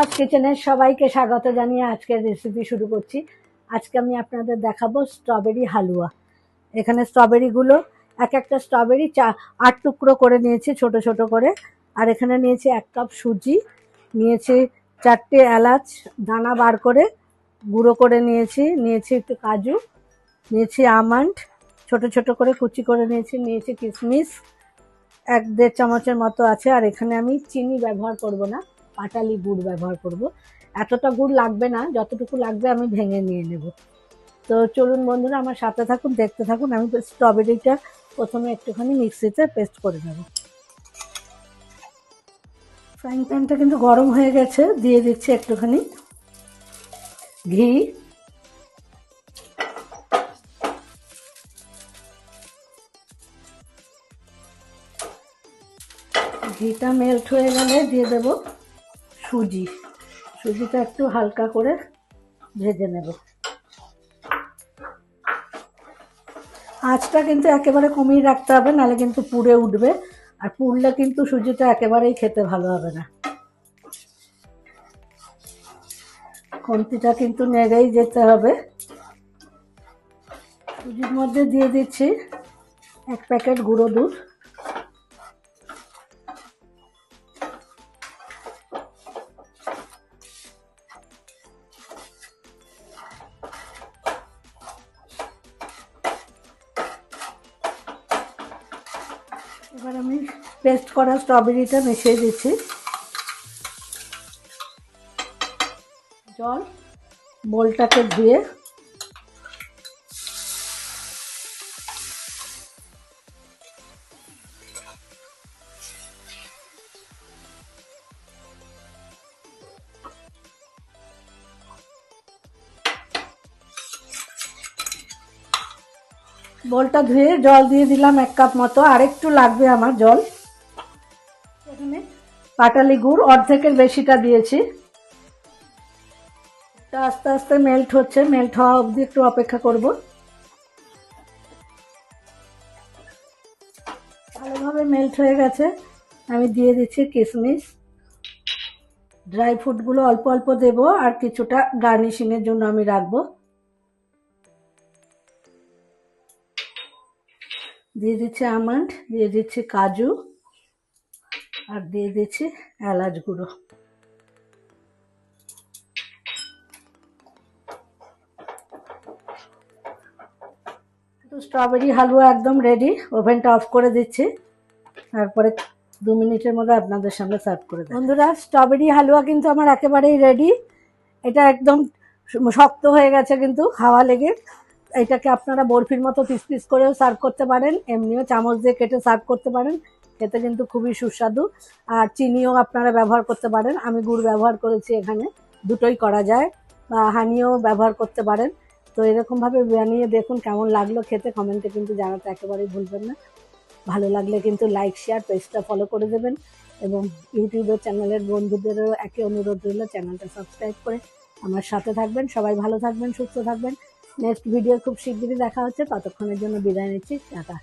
মাছ কিচেনের সবাইকে স্বাগত জানিয়ে আজকের রেসিপি শুরু করছি। আজকে আমি আপনাদের দেখাবো স্ট্রবেরি হালুয়া। এখানে স্ট্রবেরিগুলো এক একটা স্ট্রবেরি 8 টুকরো করে নিয়েছি ছোট ছোট করে। আর এখানে নিয়েছি 1 কাপ সুজি, নিয়েছি 4টে এলাচ দানা বার করে গুঁড়ো করে নিয়েছি একটু কাজু, নিয়েছি আমন্ড ছোট ছোট করে কুচি করে নিয়েছি কিশমিশ 1-1.5 চামচের মতো আছে। আর এখানে আমি চিনি ব্যবহার করব না, পাটালি গুড় ব্যবহার করব। এতটা গুড় লাগবে না, যতটুকু লাগবে আমি ভেঙে নিয়ে নেব। তো চলুন বন্ধুরা আমার সাথে থাকুন, দেখতে থাকুন। আমি স্ট্রবেরিটা প্রথমে একটুখানি মিক্সিতে পেস্ট করে নেব। ফ্রাইং প্যানটা কিন্তু গরম হয়ে গেছে, দিয়ে দিচ্ছি একটুখানি ঘি। ঘিটা মেল্ট হয়ে গেলে দিয়ে দেব সুজিটা একটু হালকা করে ভেজে নেব। আঁচটা কিন্তু একেবারে কমিয়ে রাখতে হবে, নাহলে কিন্তু পুড়ে উঠবে, আর পুড়লে কিন্তু সুজিটা একেবারেই খেতে ভালো হবে না। খুন্তিটা কিন্তু নেড়েই যেতে হবে। সুজির মধ্যে দিয়ে দিচ্ছি 1 প্যাকেট গুঁড়ো দুধ, এবার আমি পেস্ট করা স্ট্রবেরিটা মিশিয়ে দিচ্ছি। জল বোলটাকে ধুয়ে জল দিয়ে দিলাম 1 কাপ মতো, আর একটু লাগবে আমার জল। এখানে পাটালি গুড় অর্ধেকের বেশিটা দিয়েছি। আস্তে আস্তে মেল্ট হচ্ছে, মেল্ট হওয়া অবধি একটু অপেক্ষা করব। ভালোভাবে মেল্ট হয়ে গেছে, আমি দিয়ে দিচ্ছি কিশমিশ। ড্রাই ফ্রুটগুলো অল্প অল্প দেব, আর কিছুটা গার্নিশিংয়ের জন্য আমি রাখবো। দিয়ে দিচ্ছি আমন্ড, দিয়ে দিচ্ছি কাজু, আর দিয়ে দিচ্ছি এলাচ গুঁড়ো। তো স্ট্রবেরি হালুয়া একদম রেডি। ওভেনটা অফ করে দিচ্ছি, তারপরে 2 মিনিটের মধ্যে আপনাদের সামনে সার্ভ করে দেব। বন্ধুরা স্ট্রবেরি হালুয়া কিন্তু আমার একেবারেই রেডি। এটা একদম শক্ত হয়ে গেছে কিন্তু হাওয়া লেগে। এটাকে আপনারা বরফির মতো পিস পিস করেও সার্ভ করতে পারেন, এমনিও চামচ দিয়ে কেটে সার্ভ করতে পারেন। খেতে কিন্তু খুবই সুস্বাদু। আর চিনিও আপনারা ব্যবহার করতে পারেন, আমি গুড় ব্যবহার করেছি এখানে, দুটোই করা যায়, বা হানিও ব্যবহার করতে পারেন। তো এরকমভাবে বানিয়ে দেখুন কেমন লাগলো খেতে, কমেন্টে কিন্তু জানাতে একেবারেই ভুলবেন না। ভালো লাগলে কিন্তু লাইক শেয়ার পেজটা ফলো করে দেবেন, এবং ইউটিউবের চ্যানেলের বন্ধুদেরও একই অনুরোধ রইল, চ্যানেলটা সাবস্ক্রাইব করে আমার সাথে থাকবেন। সবাই ভালো থাকবেন, সুস্থ থাকবেন। নেক্সট ভিডিও খুব শিগগিরই দেখা হচ্ছে, ততক্ষণের জন্য বিদায় নিচ্ছি, টাটা।